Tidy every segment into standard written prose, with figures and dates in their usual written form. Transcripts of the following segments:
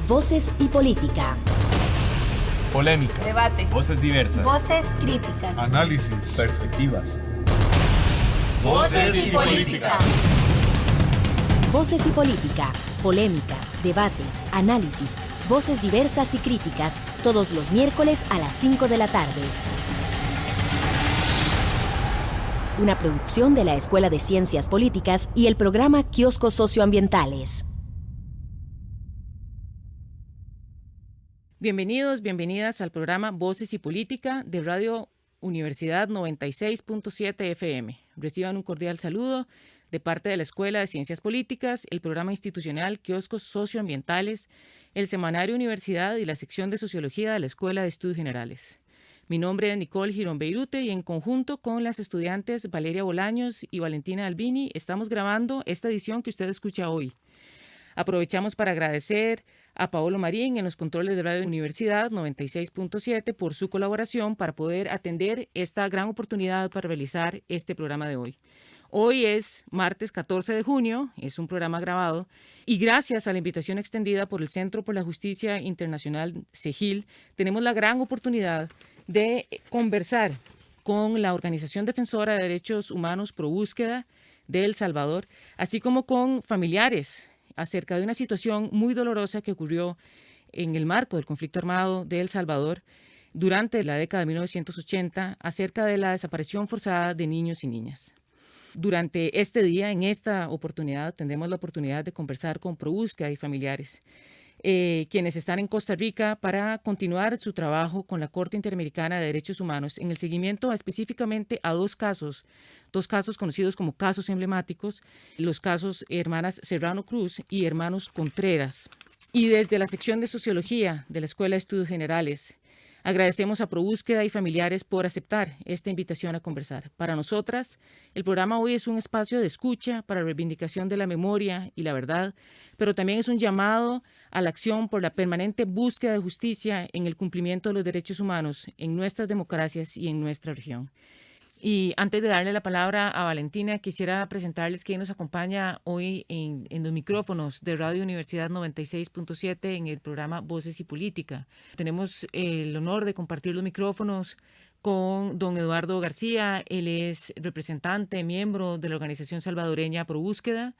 Voces y política. Polémica. Debate. Voces diversas. Voces críticas. Análisis. Perspectivas. Voces y política. Voces y política. Polémica, debate, análisis, voces diversas y críticas, todos los miércoles a las 5 de la tarde. Una producción de la Escuela de Ciencias Políticas y el programa Kioscos Socioambientales. Bienvenidos, bienvenidas al programa Voces y Política de Radio Universidad 96.7 FM. Reciban un cordial saludo de parte de la Escuela de Ciencias Políticas, el programa institucional Kioscos Socioambientales, el semanario Universidad y la sección de Sociología de la Escuela de Estudios Generales. Mi nombre es Nicole Girón Beirute y en conjunto con las estudiantes Valeria Bolaños y Valentina Albini estamos grabando esta edición que usted escucha hoy. Aprovechamos para agradecer a Paolo Marín en los controles de Radio Universidad 96.7 por su colaboración para poder atender esta gran oportunidad para realizar este programa de hoy. Hoy es martes 14 de junio, es un programa grabado y gracias a la invitación extendida por el Centro por la Justicia Internacional, CEGIL, tenemos la gran oportunidad de conversar con la Organización Defensora de Derechos Humanos Pro Búsqueda de El Salvador, así como con familiares acerca de una situación muy dolorosa que ocurrió en el marco del conflicto armado de El Salvador durante la década de 1980 acerca de la desaparición forzada de niños y niñas. Durante este día, en esta oportunidad, tendremos la oportunidad de conversar con Pro Búsqueda y familiares, quienes están en Costa Rica para continuar su trabajo con la Corte Interamericana de Derechos Humanos en el seguimiento específicamente a dos casos conocidos como casos emblemáticos, los casos hermanas Serrano Cruz y hermanos Contreras. Y desde la sección de Sociología de la Escuela de Estudios Generales, agradecemos a Pro Búsqueda y familiares por aceptar esta invitación a conversar. Para nosotras, el programa hoy es un espacio de escucha para reivindicación de la memoria y la verdad, pero también es un llamado a la acción por la permanente búsqueda de justicia en el cumplimiento de los derechos humanos en nuestras democracias y en nuestra región. Y antes de darle la palabra a Valentina, quisiera presentarles quién nos acompaña hoy en los micrófonos de Radio Universidad 96.7 en el programa Voces y Política. Tenemos el honor de compartir los micrófonos con don Eduardo García. Él es representante, miembro de la organización salvadoreña Pro Búsqueda.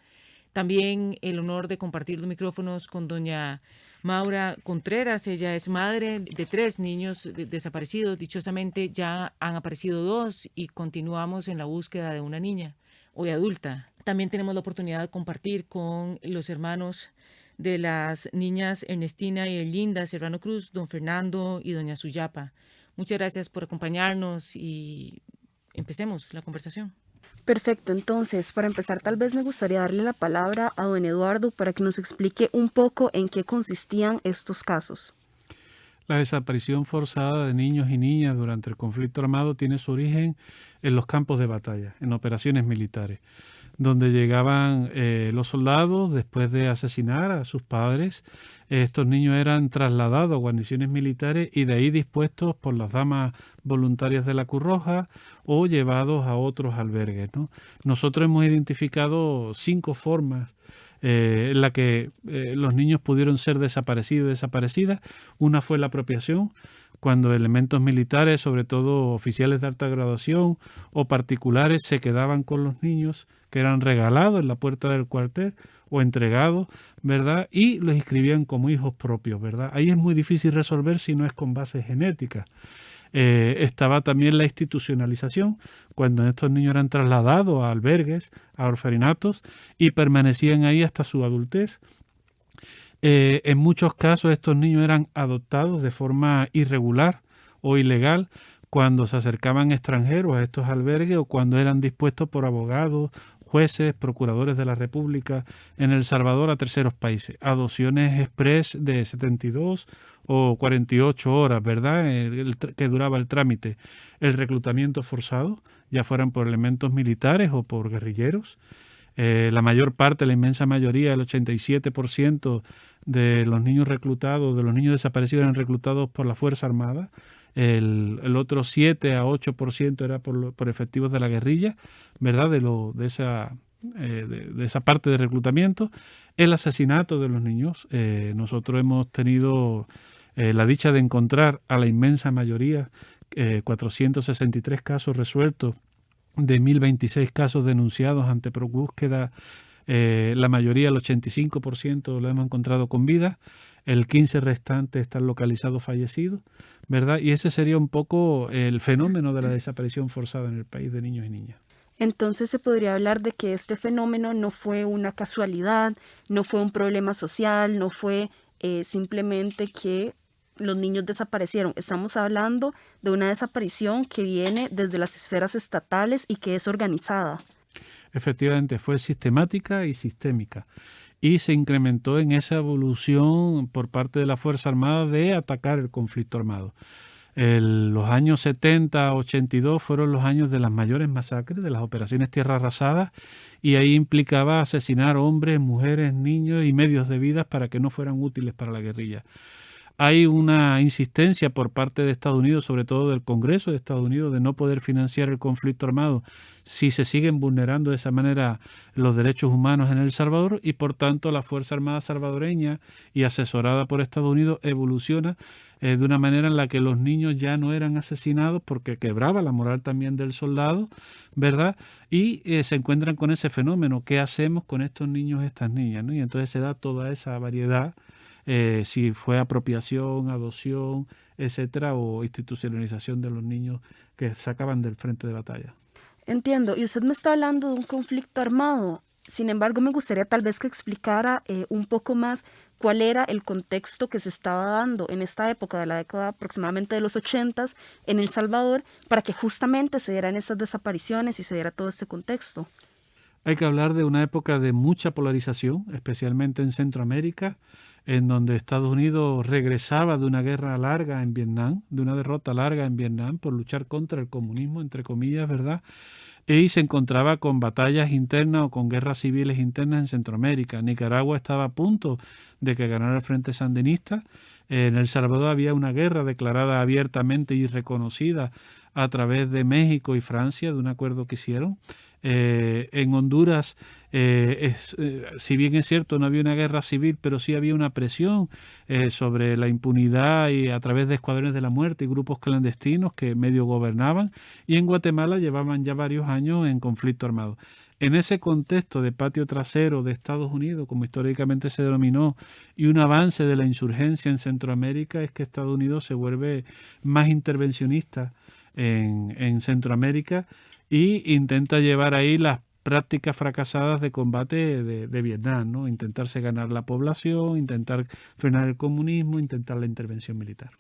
También el honor de compartir los micrófonos con doña Maura Contreras. Ella es madre de 3 niños desaparecidos. Dichosamente ya han aparecido 2 y continuamos en la búsqueda de una niña, hoy adulta. También tenemos la oportunidad de compartir con los hermanos de las niñas Ernestina y Erlinda Serrano Cruz, don Fernando y doña Suyapa. Muchas gracias por acompañarnos y empecemos la conversación. Perfecto, entonces, para empezar, tal vez me gustaría darle la palabra a don Eduardo para que nos explique un poco en qué consistían estos casos. La desaparición forzada de niños y niñas durante el conflicto armado tiene su origen en los campos de batalla, en operaciones militares, donde llegaban los soldados después de asesinar a sus padres. Estos niños eran trasladados a guarniciones militares y de ahí dispuestos por las damas voluntarias de la Cruz Roja o llevados a otros albergues, ¿no? Nosotros hemos identificado 5 formas en la que los niños pudieron ser desaparecidos y desaparecidas. Una fue la apropiación, cuando elementos militares, sobre todo oficiales de alta graduación o particulares, se quedaban con los niños que eran regalados en la puerta del cuartel o entregados, ¿verdad? Y los inscribían como hijos propios, ¿verdad? Ahí es muy difícil resolver si no es con base genética. Estaba también la institucionalización, cuando estos niños eran trasladados a albergues, a orferinatos y permanecían ahí hasta su adultez. En muchos casos estos niños eran adoptados de forma irregular o ilegal cuando se acercaban extranjeros a estos albergues o cuando eran dispuestos por abogados, jueces, procuradores de la República en El Salvador a terceros países. Adopciones express de 72 o 48 horas, ¿verdad?, que duraba el trámite. El reclutamiento forzado, ya fueran por elementos militares o por guerrilleros. La mayor parte, la inmensa mayoría, el 87% de los niños reclutados, de los niños desaparecidos eran reclutados por la Fuerza Armada. El otro 7 a 8% era por efectivos de la guerrilla, ¿verdad?, de esa parte de reclutamiento. el asesinato de los niños. Nosotros hemos tenido la dicha de encontrar a la inmensa mayoría, 463 casos resueltos de 1026 casos denunciados ante ProBúsqueda. La mayoría, el 85%, lo hemos encontrado con vida. El 15% restante están localizados fallecidos, ¿verdad? Y ese sería un poco el fenómeno de la desaparición forzada en el país de niños y niñas. Entonces se podría hablar de que este fenómeno no fue una casualidad, no fue un problema social, no fue simplemente que los niños desaparecieron. Estamos hablando de una desaparición que viene desde las esferas estatales y que es organizada. Efectivamente, fue sistemática y sistémica. Y se incrementó en esa evolución por parte de la Fuerza Armada de atacar el conflicto armado. Los años 70, 82 fueron los años de las mayores masacres, de las operaciones Tierra Arrasada, y ahí implicaba asesinar hombres, mujeres, niños y medios de vida para que no fueran útiles para la guerrilla. Hay una insistencia por parte de Estados Unidos, sobre todo del Congreso de Estados Unidos, de no poder financiar el conflicto armado si se siguen vulnerando de esa manera los derechos humanos en El Salvador, y por tanto la Fuerza Armada salvadoreña y asesorada por Estados Unidos evoluciona de una manera en la que los niños ya no eran asesinados porque quebraba la moral también del soldado, ¿verdad? Y se encuentran con ese fenómeno. ¿Qué hacemos con estos niños y estas niñas, ¿no? Y entonces se da toda esa variedad. Si fue apropiación, adopción, etcétera, o institucionalización de los niños que sacaban del frente de batalla. Entiendo, y usted me está hablando de un conflicto armado. Sin embargo, me gustaría tal vez que explicara un poco más cuál era el contexto que se estaba dando en esta época de la década aproximadamente de los 80s en El Salvador, para que justamente se dieran esas desapariciones y se diera todo este contexto. Hay que hablar de una época de mucha polarización, especialmente en Centroamérica, en donde Estados Unidos regresaba de una guerra larga en Vietnam, de una derrota larga en Vietnam por luchar contra el comunismo, entre comillas, ¿verdad? Y se encontraba con batallas internas o con guerras civiles internas en Centroamérica. Nicaragua estaba a punto de que ganara el Frente Sandinista. En El Salvador había una guerra declarada abiertamente y reconocida a través de México y Francia, de un acuerdo que hicieron. En Honduras, si bien es cierto, no había una guerra civil, pero sí había una presión sobre la impunidad y a través de escuadrones de la muerte y grupos clandestinos que medio gobernaban. Y en Guatemala llevaban ya varios años en conflicto armado. En ese contexto de patio trasero de Estados Unidos, como históricamente se denominó, y un avance de la insurgencia en Centroamérica, es que Estados Unidos se vuelve más intervencionista en Centroamérica y intenta llevar ahí las prácticas fracasadas de combate de Vietnam, ¿no? Intentarse ganar la población, intentar frenar el comunismo, intentar la intervención militar.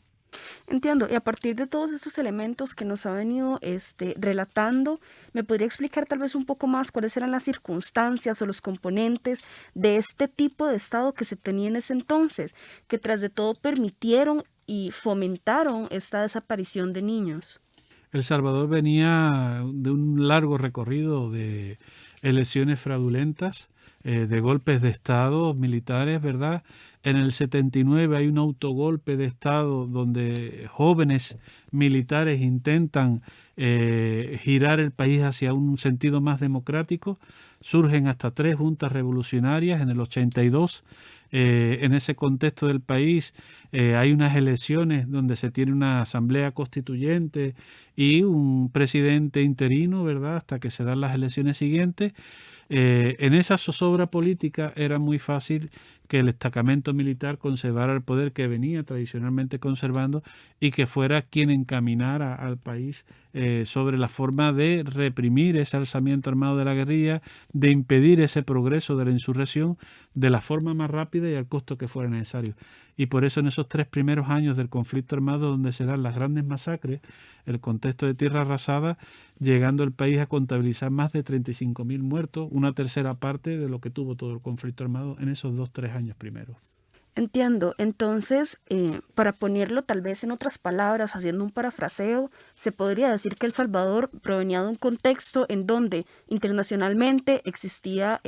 Entiendo, y a partir de todos estos elementos que nos ha venido relatando, ¿me podría explicar tal vez un poco más cuáles eran las circunstancias o los componentes de este tipo de Estado que se tenía en ese entonces, que tras de todo permitieron y fomentaron esta desaparición de niños? El Salvador venía de un largo recorrido de elecciones fraudulentas, de golpes de Estado militares, ¿verdad? En el 79 hay un autogolpe de Estado donde jóvenes militares intentan girar el país hacia un sentido más democrático. Surgen hasta 3 juntas revolucionarias en el 82. En ese contexto del país hay unas elecciones donde se tiene una asamblea constituyente y un presidente interino, ¿verdad?, hasta que se dan las elecciones siguientes. En esa zozobra política era muy fácil que el destacamento militar conservara el poder que venía tradicionalmente conservando y que fuera quien encaminara al país sobre la forma de reprimir ese alzamiento armado de la guerrilla, de impedir ese progreso de la insurrección de la forma más rápida y al costo que fuera necesario. Y por eso en esos 3 primeros años del conflicto armado, donde se dan las grandes masacres, el contexto de Tierra Arrasada, llegando el país a contabilizar más de 35.000 muertos, una tercera parte de lo que tuvo todo el conflicto armado en esos 2-3 años primeros. Entiendo. Entonces, para ponerlo tal vez en otras palabras, haciendo un parafraseo, se podría decir que El Salvador provenía de un contexto en donde internacionalmente existía,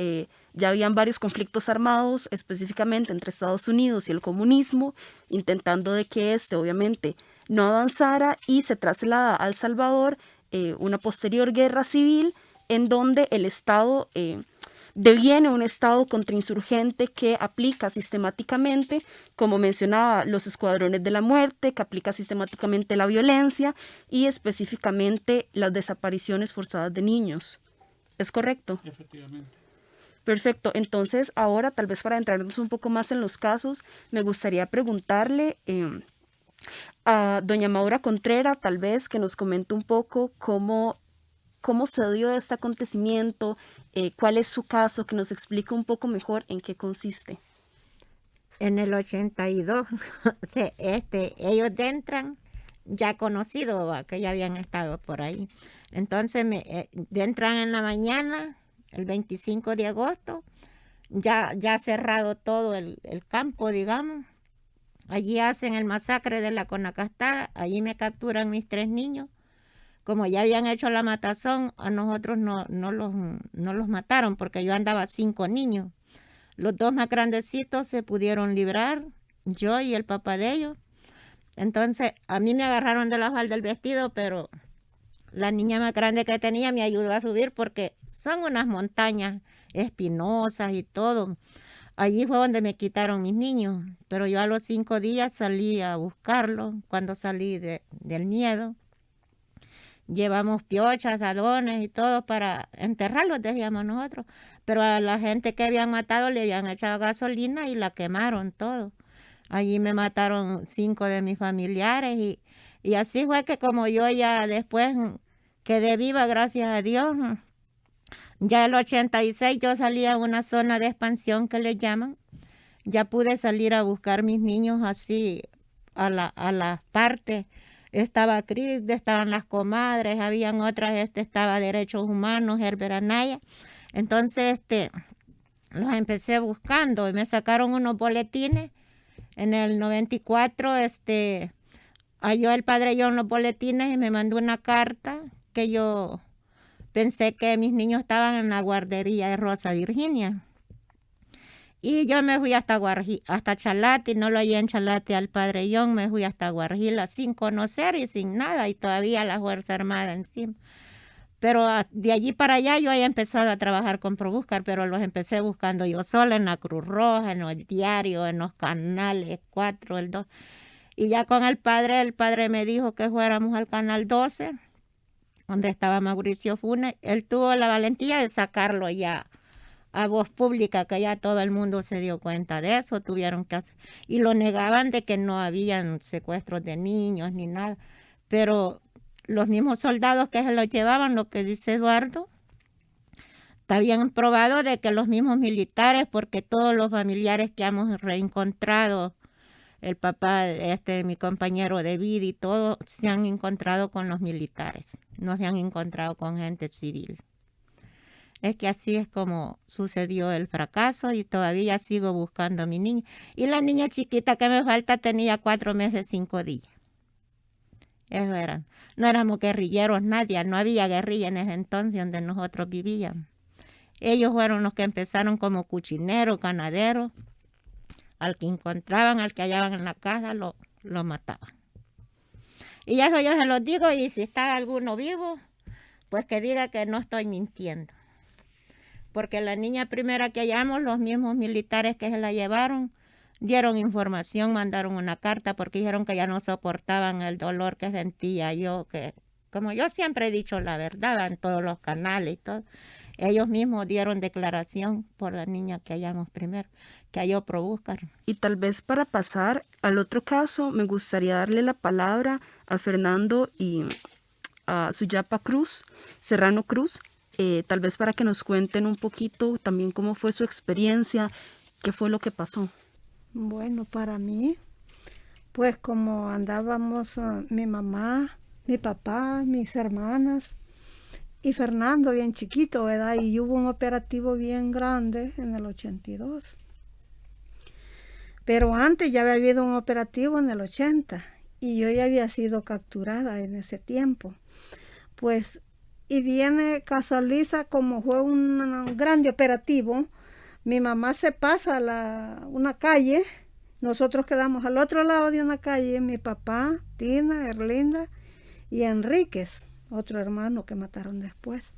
ya habían varios conflictos armados, específicamente entre Estados Unidos y el comunismo, intentando de que obviamente no avanzara, y se traslada a El Salvador una posterior guerra civil en donde el Estado deviene un Estado contrainsurgente que aplica sistemáticamente, como mencionaba, los escuadrones de la muerte, que aplica sistemáticamente la violencia y específicamente las desapariciones forzadas de niños. ¿Es correcto? Efectivamente. Perfecto. Entonces, ahora, tal vez para entrarnos un poco más en los casos, me gustaría preguntarle a doña Maura Contreras, tal vez, que nos comente un poco cómo se dio este acontecimiento, cuál es su caso, que nos explique un poco mejor en qué consiste. En el 82, ellos entran ya conocidos, que ya habían estado por ahí. Entonces entran en la mañana, el 25 de agosto, ya cerrado todo el campo, digamos. Allí hacen el masacre de la Conacastada, allí me capturan mis 3 niños. Como ya habían hecho la matazón, a nosotros no los mataron porque yo andaba 5 niños. Los 2 más grandecitos se pudieron librar, yo y el papá de ellos. Entonces a mí me agarraron de la falda del vestido, pero la niña más grande que tenía me ayudó a subir porque son unas montañas espinosas y todo. Allí fue donde me quitaron mis niños, pero yo a los 5 días salí a buscarlos cuando salí del miedo. Llevamos piochas, adones y todo para enterrarlos, decíamos nosotros. Pero a la gente que habían matado le habían echado gasolina y la quemaron todo. Allí me mataron 5 de mis familiares y así fue que como yo ya después quedé viva, gracias a Dios. Ya el 86 yo salí a una zona de expansión que le llaman. Ya pude salir a buscar mis niños así a las partes. Estaba CRIP, estaban las comadres, habían otras, estaba Derechos Humanos, Herbert Anaya. Entonces los empecé buscando y me sacaron unos boletines. En el 94 halló el padre John los boletines y me mandó una carta que yo pensé que mis niños estaban en la guardería de Rosa Virginia. Y yo me fui hasta Chalate, no lo hallé en Chalate al padre John, me fui hasta Guarjila sin conocer y sin nada, y todavía la Fuerza Armada encima. Pero de allí para allá yo había empezado a trabajar con ProBuscar, pero los empecé buscando yo sola en la Cruz Roja, en el diario, en los canales 4, el 2. Y ya con el padre me dijo que fuéramos al canal 12, donde estaba Mauricio Funes. Él tuvo la valentía de sacarlo ya a voz pública, que ya todo el mundo se dio cuenta de eso, tuvieron que hacer, y lo negaban de que no habían secuestros de niños ni nada, pero los mismos soldados que se los llevaban, lo que dice Eduardo, está bien probado de que los mismos militares, porque todos los familiares que hemos reencontrado, el papá de mi compañero de vida y todo, se han encontrado con los militares, no se han encontrado con gente civil. Es que así es como sucedió el fracaso y todavía sigo buscando a mi niña. Y la niña chiquita que me falta tenía 4 meses, 5 días. Eso eran. No éramos guerrilleros, nadie. No había guerrilla en ese entonces donde nosotros vivíamos. Ellos fueron los que empezaron como cuchineros, ganaderos. Al que encontraban, al que hallaban en la casa, lo mataban. Y eso yo se los digo, y si está alguno vivo, pues que diga que no estoy mintiendo. Porque la niña primera que hallamos, los mismos militares que se la llevaron, dieron información, mandaron una carta porque dijeron que ya no soportaban el dolor que sentía yo, que como yo siempre he dicho la verdad en todos los canales y todo, ellos mismos dieron declaración por la niña que hallamos primero, que halló ProBuscar. Y tal vez para pasar al otro caso, me gustaría darle la palabra a Fernando y a Suyapa Serrano Cruz, tal vez para que nos cuenten un poquito también cómo fue su experiencia, qué fue lo que pasó. Bueno, para mí, pues como andábamos mi mamá, mi papá, mis hermanas y Fernando bien chiquito, ¿verdad? Y hubo un operativo bien grande en el 82. Pero antes ya había habido un operativo en el 80 y yo ya había sido capturada en ese tiempo. Pues, y viene casualiza como fue un grande operativo. Mi mamá se pasa una calle, nosotros quedamos al otro lado de una calle, mi papá, Tina, Erlinda y Enríquez, otro hermano que mataron después.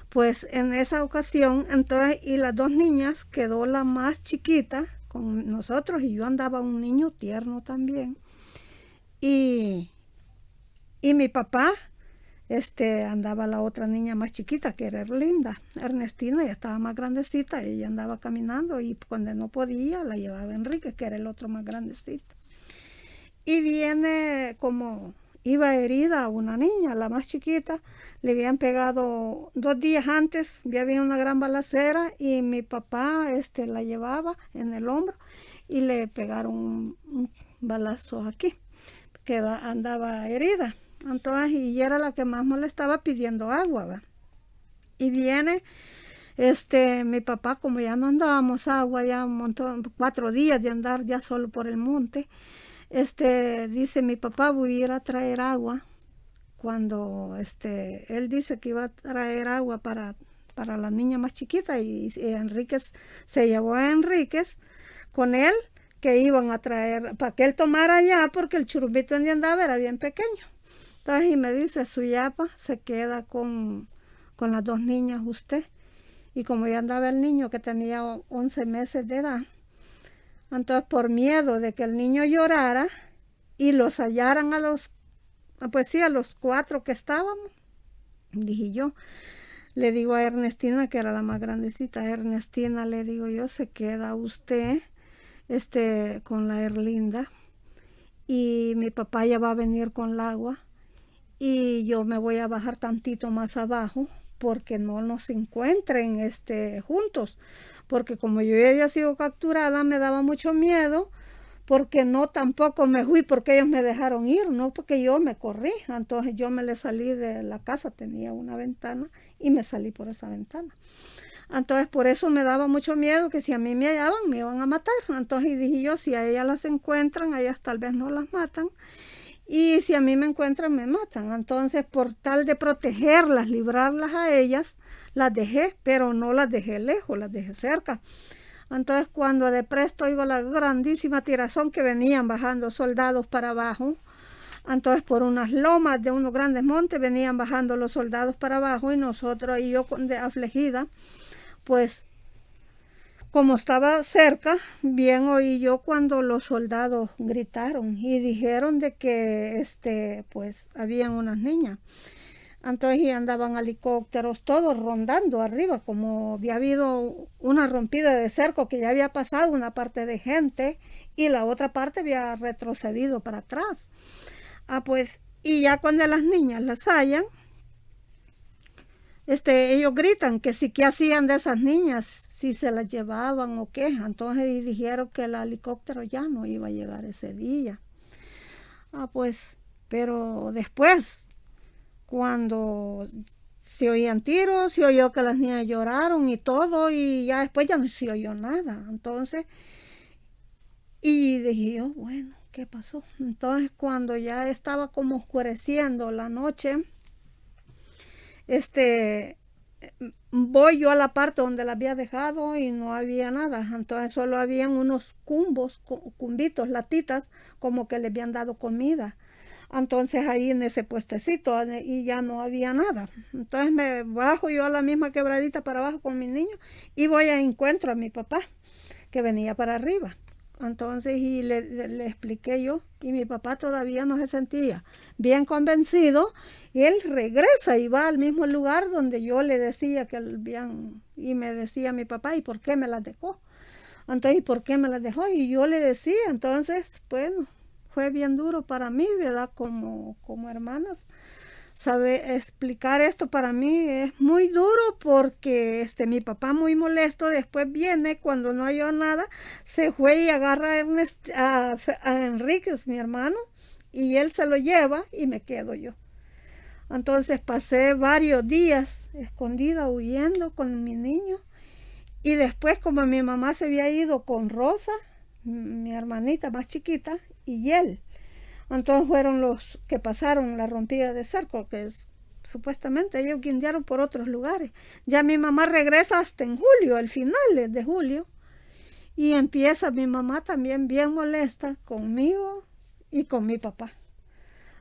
Pues en esa ocasión, entonces, y las dos niñas, quedó la más chiquita con nosotros y yo andaba un niño tierno también. Y mi papá, andaba la otra niña más chiquita, que era Erlinda. Ernestina ya estaba más grandecita, ella andaba caminando y cuando no podía la llevaba Enrique, que era el otro más grandecito. Y viene como iba herida una niña, la más chiquita, le habían pegado 2 días antes, había habido una gran balacera y mi papá la llevaba en el hombro y le pegaron un balazo aquí, que andaba herida. Entonces, y era la que más molestaba pidiendo agua, ¿va? Y viene mi papá, como ya no andábamos agua, ya un montón, 4 días de andar ya solo por el monte, dice mi papá, voy a ir a traer agua. Cuando él dice que iba a traer agua para la niña más chiquita y Enríquez se llevó a Enríquez con él, que iban a traer para que él tomara ya, porque el churumbito donde andaba era bien pequeño. Entonces, y me dice, Suyapa se queda con las 2 niñas usted. Y como ya andaba el niño que tenía 11 meses de edad, entonces por miedo de que el niño llorara y los hallaran a los 4 que estábamos, dije yo, le digo a Ernestina, que era la más grandecita, Ernestina, le digo yo, se queda usted con la Erlinda y mi papá ya va a venir con el agua y yo me voy a bajar tantito más abajo porque no nos encuentren juntos, porque como yo ya había sido capturada me daba mucho miedo, porque no tampoco me fui porque ellos me dejaron ir, no porque yo me corrí. Entonces yo me le salí de la casa, tenía una ventana y me salí por esa ventana. Entonces por eso me daba mucho miedo que si a mí me hallaban me iban a matar. Entonces dije yo, si a ellas las encuentran, a ellas tal vez no las matan. Y si a mí me encuentran, me matan. Entonces, por tal de protegerlas, librarlas a ellas, las dejé, pero no las dejé lejos, las dejé cerca. Entonces, cuando de presto oigo la grandísima tirazón que venían bajando soldados para abajo, entonces por unas lomas de unos grandes montes venían bajando los soldados para abajo y nosotros, y yo afligida, pues como estaba cerca, bien oí yo cuando los soldados gritaron y dijeron de que pues habían unas niñas. Entonces y andaban helicópteros todos rondando arriba, como había habido una rompida de cerco que ya había pasado una parte de gente y la otra parte había retrocedido para atrás. Pues, y ya cuando las niñas las hallan, ellos gritan que si qué hacían de esas niñas, si se las llevaban o qué. Entonces dijeron que el helicóptero ya no iba a llegar ese día. Pues, pero después, cuando se oían tiros, se oyó que las niñas lloraron y todo, y ya después ya no se oyó nada. Entonces, y dije yo, bueno, ¿qué pasó? Entonces, cuando ya estaba como oscureciendo la noche, voy yo a la parte donde la había dejado y no había nada. Entonces solo habían unos cumbitos, latitas, como que le habían dado comida. Entonces ahí en ese puestecito y ya no había nada. Entonces me bajo yo a la misma quebradita para abajo con mis niños y voy a encuentro a mi papá que venía para arriba. Entonces y le expliqué yo y mi papá todavía no se sentía bien convencido y él regresa y va al mismo lugar donde yo le decía que habían, y me decía mi papá, ¿y por qué me las dejó? Entonces, ¿y por qué me las dejó? Y yo le decía, entonces, bueno, fue bien duro para mí, ¿verdad? Como hermanas. Sabe explicar esto para mí es muy duro porque mi papá muy molesto después viene cuando no halló nada, se fue y agarra a Enríquez, mi hermano, y él se lo lleva y me quedo yo. Entonces pasé varios días escondida, huyendo con mi niño, y después como mi mamá se había ido con Rosa, mi hermanita más chiquita, y él. Entonces fueron los que pasaron la rompida de cerco, que supuestamente ellos guindearon por otros lugares. Ya mi mamá regresa hasta en julio, el final de julio, y empieza mi mamá también bien molesta conmigo y con mi papá.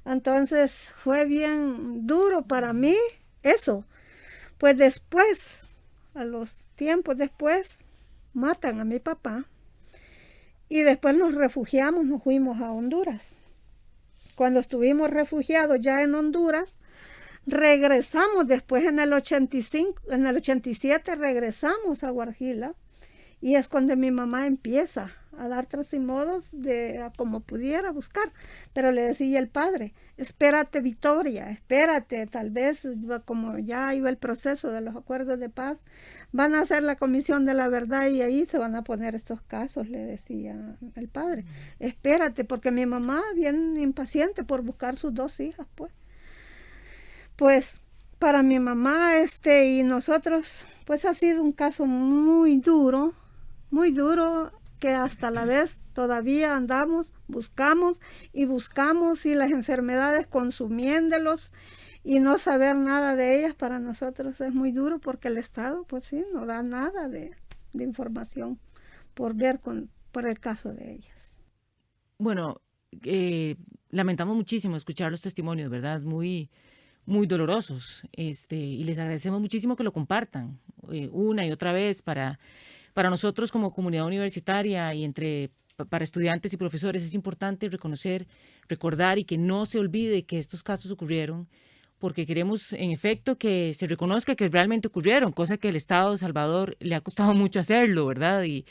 Entonces fue bien duro para mí eso, Pues después, a los tiempos después, matan a mi papá y después nos refugiamos, nos fuimos a Honduras. Cuando estuvimos refugiados ya en Honduras, regresamos después en el 87 regresamos a Guarjila, y es cuando mi mamá empieza a dar trasimodos de a como pudiera buscar. Pero le decía el padre, espérate Victoria, espérate, tal vez como ya iba el proceso de los acuerdos de paz, van a hacer la comisión de la verdad y ahí se van a poner estos casos, le decía el padre. Espérate, porque mi mamá bien impaciente por buscar sus 2 hijas, pues para mi mamá y nosotros, pues ha sido un caso muy duro, que hasta la vez todavía andamos, buscamos y las enfermedades consumiéndolos y no saber nada de ellas para nosotros es muy duro, porque el Estado pues sí no da nada de información por el caso de ellas. Bueno, lamentamos muchísimo escuchar los testimonios, ¿verdad? Muy dolorosos, y les agradecemos muchísimo que lo compartan una y otra vez para nosotros como comunidad universitaria y para estudiantes y profesores. Es importante reconocer, recordar y que no se olvide que estos casos ocurrieron, porque queremos en efecto que se reconozca que realmente ocurrieron, cosa que el Estado de El Salvador le ha costado mucho hacerlo, ¿verdad? Y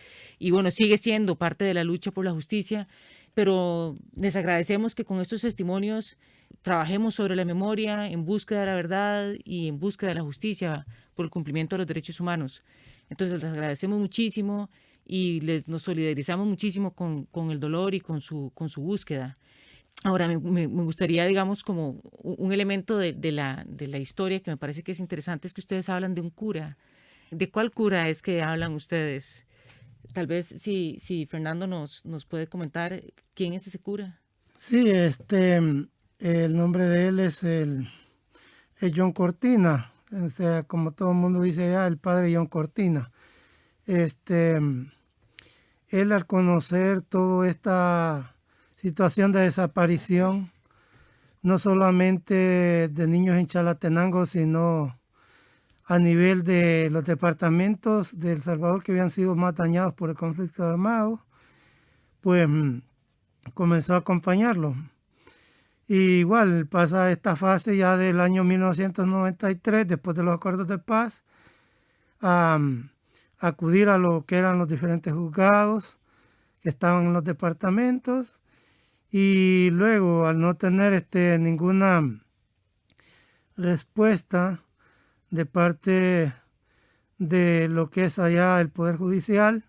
bueno, sigue siendo parte de la lucha por la justicia, pero les agradecemos que con estos testimonios trabajemos sobre la memoria, en búsqueda de la verdad y en búsqueda de la justicia por el cumplimiento de los derechos humanos. Entonces les agradecemos muchísimo y nos solidarizamos muchísimo con el dolor y con su búsqueda. Ahora me gustaría, digamos, como un elemento de la historia que me parece que es interesante, es que ustedes hablan de un cura. ¿De cuál cura es que hablan ustedes? Tal vez si Fernando nos puede comentar quién es ese cura. Sí, el nombre de él es John Cortina. O sea, como todo el mundo dice ya, el padre John Cortina. Él, al conocer toda esta situación de desaparición, no solamente de niños en Chalatenango, sino a nivel de los departamentos de El Salvador que habían sido más dañados por el conflicto armado, pues comenzó a acompañarlo. Y igual pasa esta fase ya del año 1993, después de los acuerdos de paz, a acudir a lo que eran los diferentes juzgados que estaban en los departamentos, y luego, al no tener ninguna respuesta de parte de lo que es allá el Poder Judicial,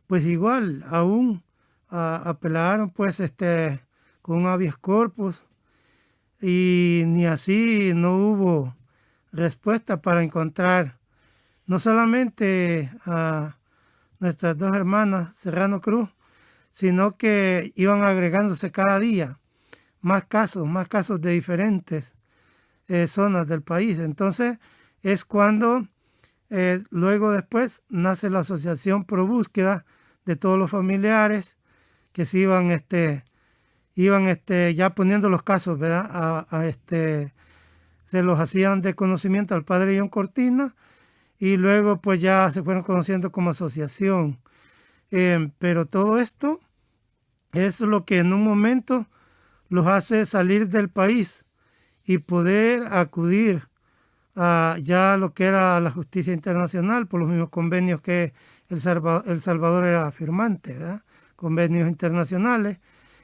pues igual aún apelaron pues con un habeas corpus, y ni así no hubo respuesta para encontrar no solamente a nuestras 2 hermanas Serrano Cruz, sino que iban agregándose cada día más casos de diferentes zonas del país. Entonces es cuando luego después nace la Asociación Pro Búsqueda de todos los familiares que se iban ya poniendo los casos, ¿verdad? Se los hacían de conocimiento al padre John Cortina, y luego pues ya se fueron conociendo como asociación. Pero todo esto es lo que en un momento los hace salir del país y poder acudir a ya lo que era la justicia internacional por los mismos convenios que El Salvador era firmante, ¿verdad? Convenios internacionales.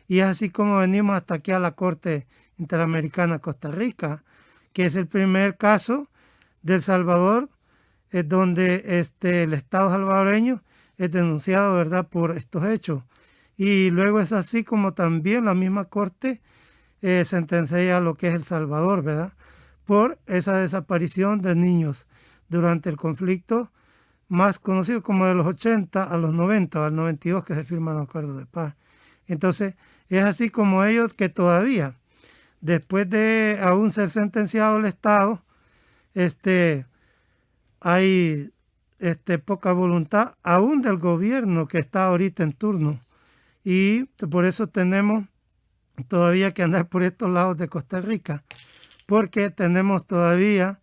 Y es así como venimos hasta aquí a la Corte Interamericana Costa Rica, que es el primer caso de El Salvador donde el Estado salvadoreño es denunciado, ¿verdad?, por estos hechos. Y luego es así como también la misma Corte sentencia lo que es El Salvador, ¿verdad?, por esa desaparición de niños durante el conflicto más conocido como de los 80 a los 90 o al 92 que se firman los acuerdos de paz. Entonces es así como ellos, que todavía después de aún ser sentenciado el Estado, hay poca voluntad aún del gobierno que está ahorita en turno, y por eso tenemos todavía que andar por estos lados de Costa Rica, porque tenemos todavía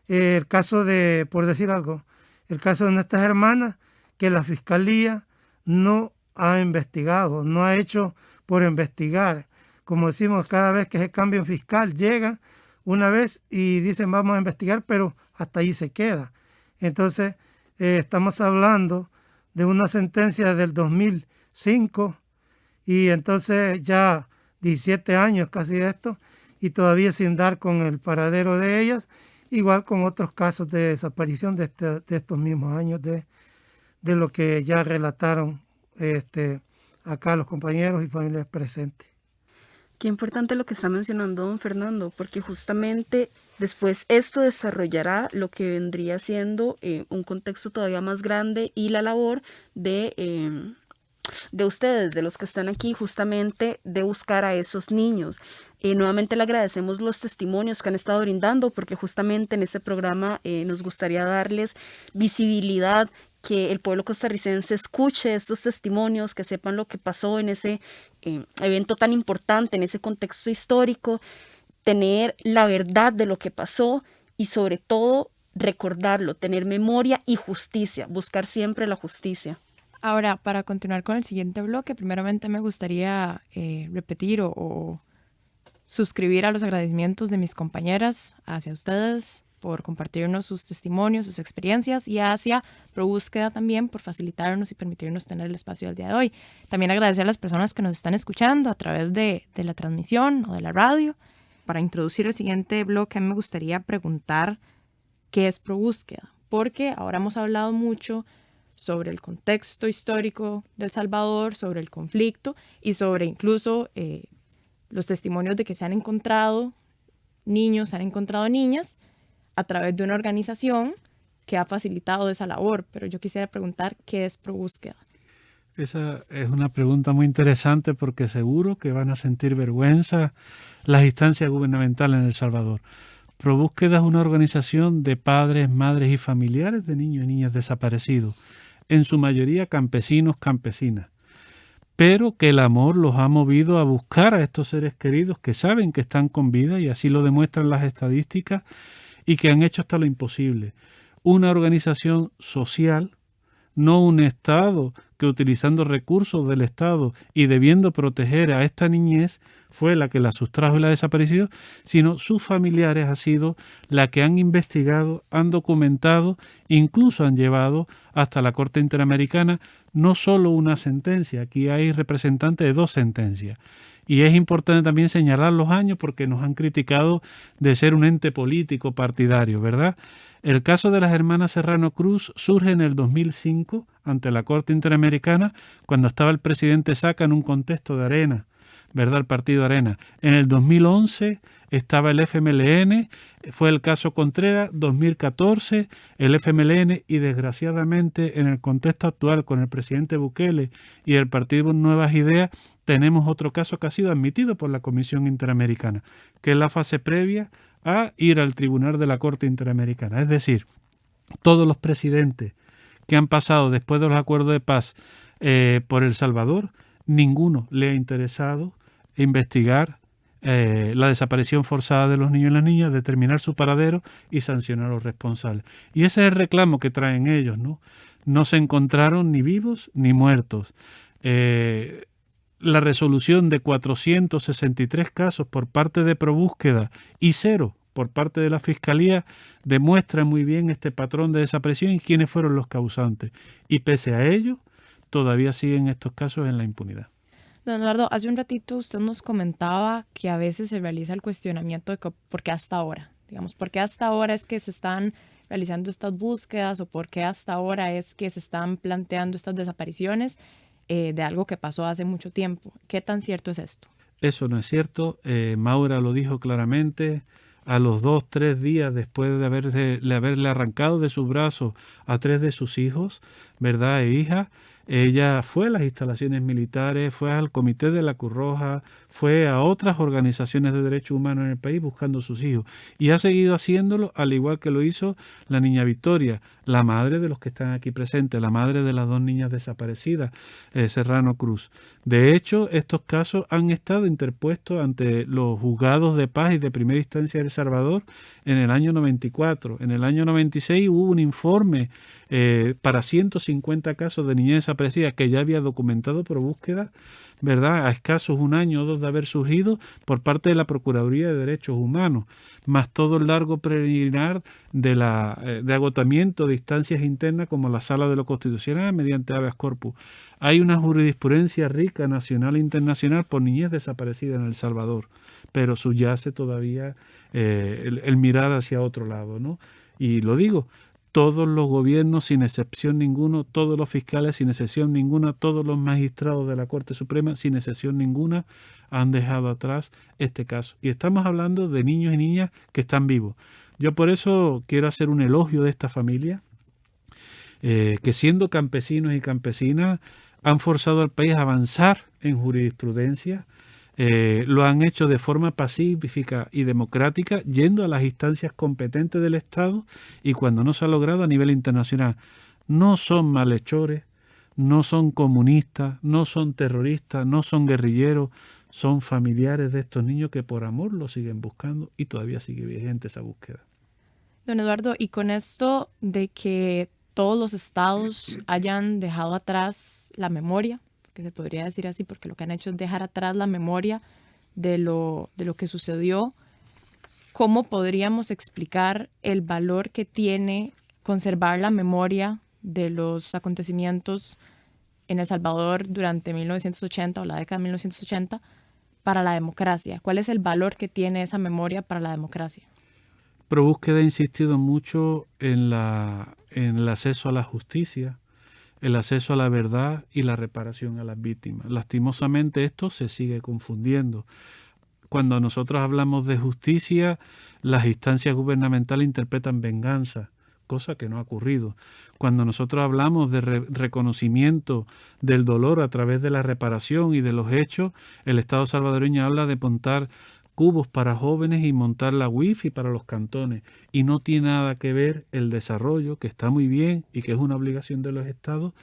el caso de, por decir algo, el caso de nuestras hermanas, que la Fiscalía no ha investigado, no ha hecho por investigar. Como decimos, cada vez que se cambia un fiscal, llega una vez y dicen vamos a investigar, pero hasta ahí se queda. Entonces, estamos hablando de una sentencia del 2005 y entonces ya 17 años casi de esto y todavía sin dar con el paradero de ellas, igual con otros casos de desaparición de estos mismos años de lo que ya relataron acá los compañeros y familias presentes. Qué importante lo que está mencionando don Fernando, porque justamente después esto desarrollará lo que vendría siendo un contexto todavía más grande y la labor de ustedes, de los que están aquí, justamente de buscar a esos niños. Nuevamente le agradecemos los testimonios que han estado brindando, porque justamente en este programa nos gustaría darles visibilidad, que el pueblo costarricense escuche estos testimonios, que sepan lo que pasó en ese evento tan importante, en ese contexto histórico, tener la verdad de lo que pasó y sobre todo recordarlo, tener memoria y justicia, buscar siempre la justicia. Ahora, para continuar con el siguiente bloque, primeramente me gustaría repetir o suscribir a los agradecimientos de mis compañeras hacia ustedes por compartirnos sus testimonios, sus experiencias, y hacia ProBúsqueda también por facilitarnos y permitirnos tener el espacio del día de hoy. También agradecer a las personas que nos están escuchando a través de la transmisión o de la radio. Para introducir el siguiente bloque, a mí me gustaría preguntar qué es ProBúsqueda, porque ahora hemos hablado mucho sobre el contexto histórico de El Salvador, sobre el conflicto y sobre incluso los testimonios de que se han encontrado niños, se han encontrado niñas a través de una organización que ha facilitado esa labor. Pero yo quisiera preguntar, ¿qué es ProBúsqueda? Esa es una pregunta muy interesante porque seguro que van a sentir vergüenza las instancias gubernamentales en El Salvador. ProBúsqueda es una organización de padres, madres y familiares de niños y niñas desaparecidos, en su mayoría campesinos, campesinas, pero que el amor los ha movido a buscar a estos seres queridos que saben que están con vida, y así lo demuestran las estadísticas, y que han hecho hasta lo imposible. Una organización social, no un Estado que, utilizando recursos del Estado y debiendo proteger a esta niñez, fue la que la sustrajo y la desapareció, sino sus familiares ha sido la que han investigado, han documentado, incluso han llevado hasta la Corte Interamericana no solo una sentencia, aquí hay representantes de 2 sentencias. Y es importante también señalar los años porque nos han criticado de ser un ente político partidario, ¿verdad? El caso de las hermanas Serrano Cruz surge en el 2005 ante la Corte Interamericana, cuando estaba el presidente Saca en un contexto de Arena, ¿verdad? El partido Arena. En el 2011 estaba el FMLN, fue el caso Contreras, 2014 el FMLN, y desgraciadamente en el contexto actual con el presidente Bukele y el partido Nuevas Ideas tenemos otro caso que ha sido admitido por la Comisión Interamericana, que es la fase previa a ir al Tribunal de la Corte Interamericana. Es decir, todos los presidentes que han pasado después de los acuerdos de paz por El Salvador, ninguno le ha interesado investigar la desaparición forzada de los niños y las niñas, determinar su paradero y sancionar a los responsables. Y ese es el reclamo que traen ellos, ¿no? No se encontraron ni vivos ni muertos. La resolución de 463 casos por parte de ProBúsqueda y 0 por parte de la Fiscalía demuestra muy bien este patrón de desaparición y quiénes fueron los causantes. Y pese a ello, todavía siguen estos casos en la impunidad. Don Eduardo, hace un ratito usted nos comentaba que a veces se realiza el cuestionamiento de por qué hasta ahora, digamos, por qué hasta ahora es que se están realizando estas búsquedas o por qué hasta ahora es que se están planteando estas desapariciones de algo que pasó hace mucho tiempo. ¿Qué tan cierto es esto? Eso no es cierto. Maura lo dijo claramente. A los 2-3 días después de haberle arrancado de sus brazos a 3 de sus hijos, ¿verdad? E hijas, ella fue a las instalaciones militares, fue al Comité de la Cruz Roja, fue a otras organizaciones de derechos humanos en el país buscando a sus hijos y ha seguido haciéndolo al igual que lo hizo la niña Victoria, la madre de los que están aquí presentes, la madre de las 2 niñas desaparecidas, Serrano Cruz. De hecho, estos casos han estado interpuestos ante los juzgados de paz y de primera instancia de El Salvador en el año 94. En el año 96 hubo un informe para 150 casos de niñas desaparecidas que ya había documentado por búsqueda, ¿verdad?, a escasos 1 año o 2 de haber surgido por parte de la Procuraduría de Derechos Humanos, más todo el largo preliminar de agotamiento de instancias internas como la Sala de lo Constitucional mediante habeas corpus. Hay una jurisprudencia rica nacional e internacional por niñez desaparecida en El Salvador, pero subyace todavía el mirar hacia otro lado, ¿no? Y lo digo, todos los gobiernos, sin excepción ninguna, todos los fiscales, sin excepción ninguna, todos los magistrados de la Corte Suprema, sin excepción ninguna, han dejado atrás este caso. Y estamos hablando de niños y niñas que están vivos. Yo por eso quiero hacer un elogio de esta familia, que siendo campesinos y campesinas han forzado al país a avanzar en jurisprudencia. Lo han hecho de forma pacífica y democrática, yendo a las instancias competentes del Estado y cuando no se ha logrado a nivel internacional. No son malhechores, no son comunistas, no son terroristas, no son guerrilleros, son familiares de estos niños que por amor lo siguen buscando y todavía sigue vigente esa búsqueda. Don Eduardo, y con esto de que todos los estados hayan dejado atrás la memoria, que se podría decir así, porque lo que han hecho es dejar atrás la memoria de lo que sucedió, ¿cómo podríamos explicar el valor que tiene conservar la memoria de los acontecimientos en El Salvador durante 1980 o la década de 1980 para la democracia? ¿Cuál es el valor que tiene esa memoria para la democracia? ProBúsqueda ha insistido mucho en el acceso a la justicia, el acceso a la verdad y la reparación a las víctimas. Lastimosamente esto se sigue confundiendo. Cuando nosotros hablamos de justicia, las instancias gubernamentales interpretan venganza, cosa que no ha ocurrido. Cuando nosotros hablamos de reconocimiento del dolor a través de la reparación y de los hechos, el Estado salvadoreño habla de montar cubos para jóvenes y montar la wifi para los cantones. Y no tiene nada que ver el desarrollo, que está muy bien y que es una obligación de los estados,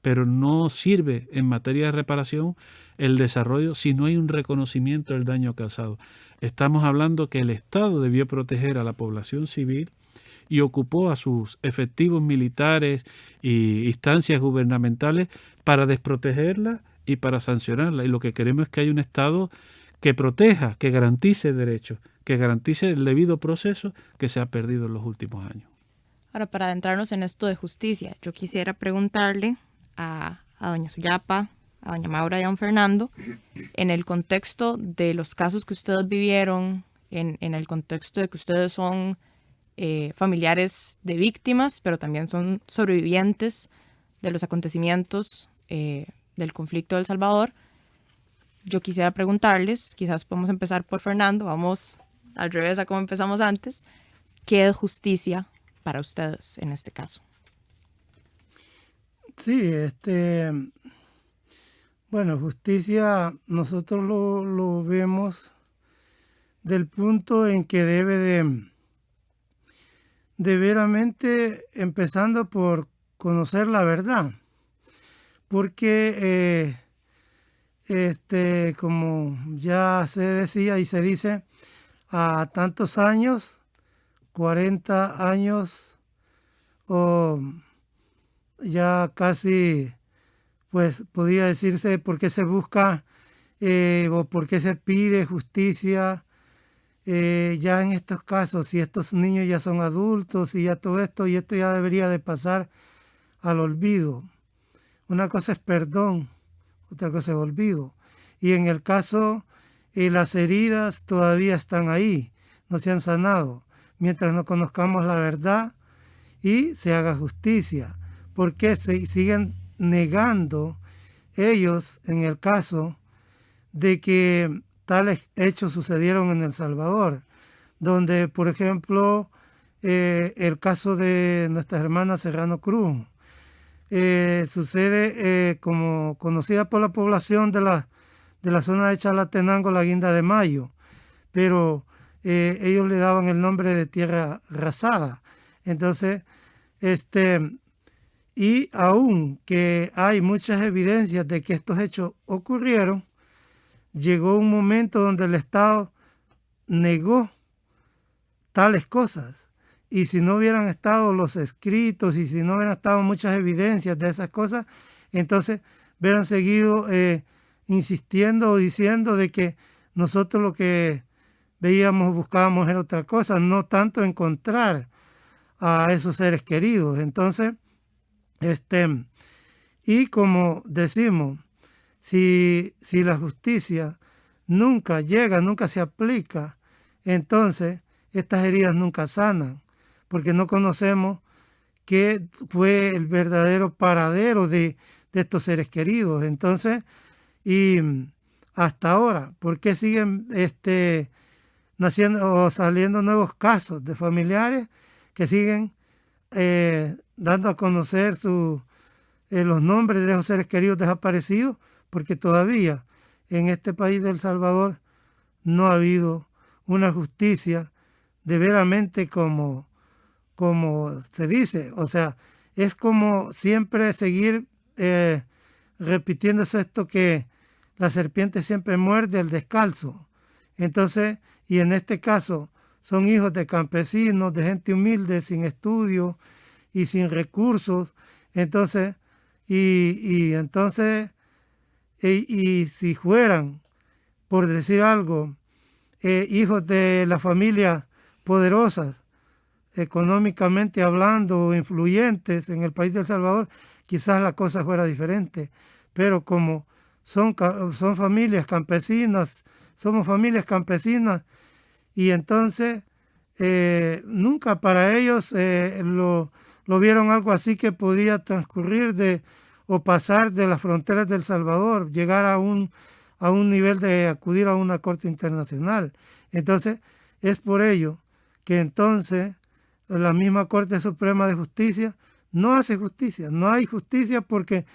pero no sirve en materia de reparación el desarrollo si no hay un reconocimiento del daño causado. Estamos hablando que el Estado debió proteger a la población civil y ocupó a sus efectivos militares y instancias gubernamentales para desprotegerla y para sancionarla. Y lo que queremos es que haya un Estado que proteja, que garantice derechos, que garantice el debido proceso que se ha perdido en los últimos años. Ahora, para adentrarnos en esto de justicia, yo quisiera preguntarle a doña Suyapa, a doña Maura y a don Fernando, en el contexto de los casos que ustedes vivieron, en el contexto de que ustedes son familiares de víctimas, pero también son sobrevivientes de los acontecimientos del conflicto de El Salvador. Yo quisiera preguntarles, quizás podemos empezar por Fernando, vamos al revés a como empezamos antes, ¿qué es justicia para ustedes en este caso? Sí, bueno, justicia nosotros lo vemos del punto en que debe de veramente empezando por conocer la verdad, porque como ya se decía y se dice, a tantos años, 40 años o ya casi, pues podría decirse por qué se busca o por qué se pide justicia ya en estos casos, si estos niños ya son adultos y ya todo esto, y esto ya debería de pasar al olvido. Una cosa es perdón, otra cosa es olvido. Y en el caso, las heridas todavía están ahí, no se han sanado, mientras no conozcamos la verdad y se haga justicia. Porque se siguen negando ellos en el caso de que tales hechos sucedieron en El Salvador, donde, por ejemplo, el caso de nuestra hermana Serrano Cruz, sucede como conocida por la población de la zona de Chalatenango, la Guinda de Mayo, pero ellos le daban el nombre de tierra rasada. Entonces, y aún que hay muchas evidencias de que estos hechos ocurrieron, llegó un momento donde el Estado negó tales cosas. Y si no hubieran estado los escritos y si no hubieran estado muchas evidencias de esas cosas, entonces hubieran seguido insistiendo o diciendo de que nosotros lo que veíamos o buscábamos era otra cosa, no tanto encontrar a esos seres queridos. Entonces, y como decimos, si la justicia nunca llega, nunca se aplica, entonces estas heridas nunca sanan, porque no conocemos qué fue el verdadero paradero de estos seres queridos. Entonces, y hasta ahora, ¿por qué siguen naciendo o saliendo nuevos casos de familiares que siguen dando a conocer los nombres de esos seres queridos desaparecidos? Porque todavía en este país de El Salvador no ha habido una justicia de veramente como se dice. O sea, es como siempre seguir repitiéndose esto que la serpiente siempre muerde al descalzo. Entonces, y en este caso son hijos de campesinos, de gente humilde, sin estudio y sin recursos. Entonces, y si fueran, por decir algo, hijos de las familias poderosas, económicamente hablando, influyentes en el país de El Salvador, quizás la cosa fuera diferente. Pero como son familias campesinas, somos familias campesinas, y entonces nunca para ellos lo vieron algo así que podía transcurrir o pasar de las fronteras de El Salvador, llegar a un nivel de acudir a una corte internacional. Entonces, es por ello que entonces la misma Corte Suprema de Justicia no hace justicia, no hay justicia, porque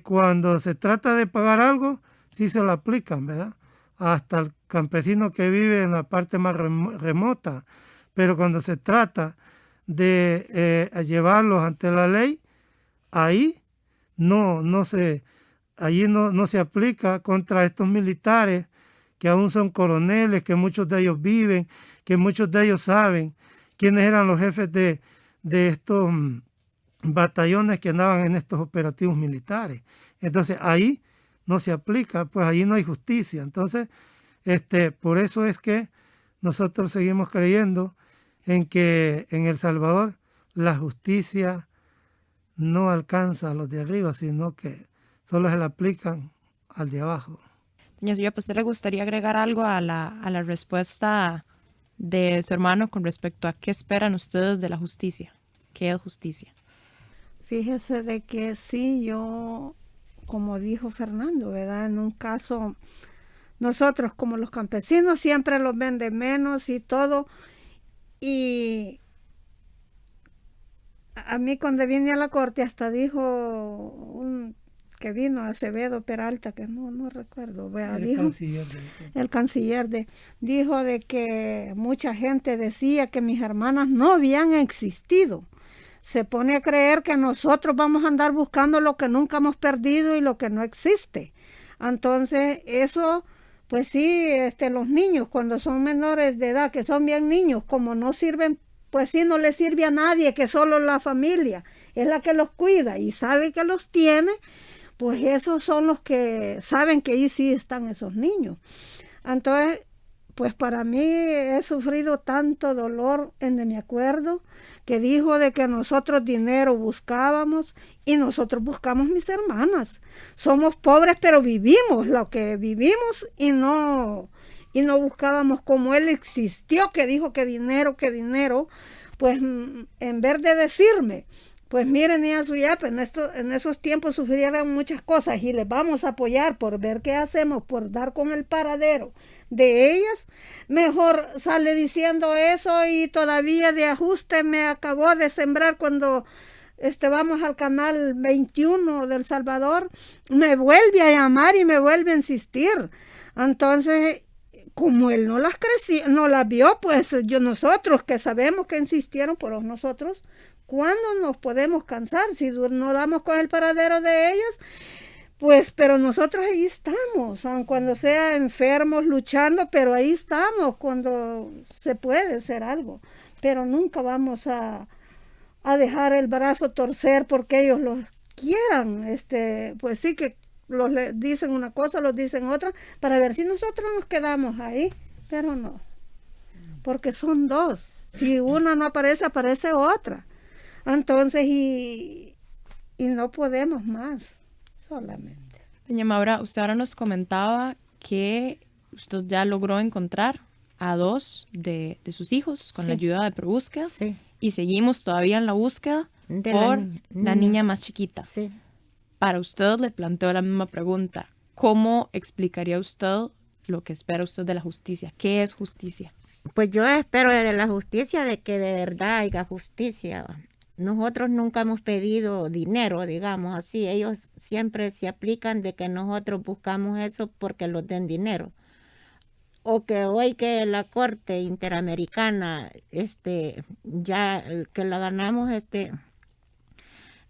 cuando se trata de pagar algo, sí se lo aplican, ¿verdad? Hasta el campesino que vive en la parte más remota, pero cuando se trata de llevarlos ante la ley, ahí no se aplica contra estos militares que aún son coroneles, que muchos de ellos viven, que muchos de ellos saben quiénes eran los jefes de estos batallones que andaban en estos operativos militares. Entonces ahí no se aplica, pues ahí no hay justicia. Entonces, por eso es que nosotros seguimos creyendo en que en El Salvador la justicia no alcanza a los de arriba, sino que solo se la aplican al de abajo. Doña Silvia, ¿pues usted le gustaría agregar algo a la respuesta de su hermano con respecto a qué esperan ustedes de la justicia? ¿Qué es justicia? Fíjese de que sí, yo, como dijo Fernando, ¿verdad? En un caso, nosotros como los campesinos siempre los ven de menos y todo. Y a mí cuando vine a la corte hasta dijo que vino Acevedo Peralta, que no recuerdo, el canciller dijo de que mucha gente decía que mis hermanas no habían existido. Se pone a creer que nosotros vamos a andar buscando lo que nunca hemos perdido y lo que no existe. Entonces eso, pues sí, los niños cuando son menores de edad, que son bien niños, como no sirven, pues sí, no les sirve a nadie, que solo la familia es la que los cuida y sabe que los tiene, pues esos son los que saben que ahí sí están esos niños. Entonces, pues para mí he sufrido tanto dolor en mi acuerdo, que dijo de que nosotros dinero buscábamos y nosotros buscamos mis hermanas. Somos pobres, pero vivimos lo que vivimos y no buscábamos como él existió, que dijo que dinero, pues en vez de decirme, pues miren, niña Suyapa, en esos tiempos sufrieron muchas cosas y les vamos a apoyar por ver qué hacemos, por dar con el paradero de ellas, mejor sale diciendo eso y todavía de ajuste me acabó de sembrar cuando vamos al canal 21 del Salvador, me vuelve a llamar y me vuelve a insistir. Entonces, como él no las vio, pues nosotros que sabemos que insistieron por nosotros, ¿cuándo nos podemos cansar? Si no damos con el paradero de ellas, pues, pero nosotros ahí estamos, aun cuando sea enfermos, luchando, pero ahí estamos cuando se puede hacer algo. Pero nunca vamos a dejar el brazo torcer porque ellos los quieran. Pues sí que dicen una cosa, los dicen otra, para ver si nosotros nos quedamos ahí, pero no, porque son dos. Si una no aparece, aparece otra. Entonces, y no podemos más, solamente. Doña Maura, usted ahora nos comentaba que usted ya logró encontrar a 2 de sus hijos con la ayuda de ProBúsqueda, y seguimos todavía en la búsqueda por la niña más chiquita. Sí. Para usted le planteo la misma pregunta. ¿Cómo explicaría usted lo que espera usted de la justicia? ¿Qué es justicia? Pues yo espero de la justicia de que de verdad haya justicia. Nosotros nunca hemos pedido dinero, digamos así. Ellos siempre se aplican de que nosotros buscamos eso porque los den dinero. O que hoy que la Corte Interamericana, ya que la ganamos,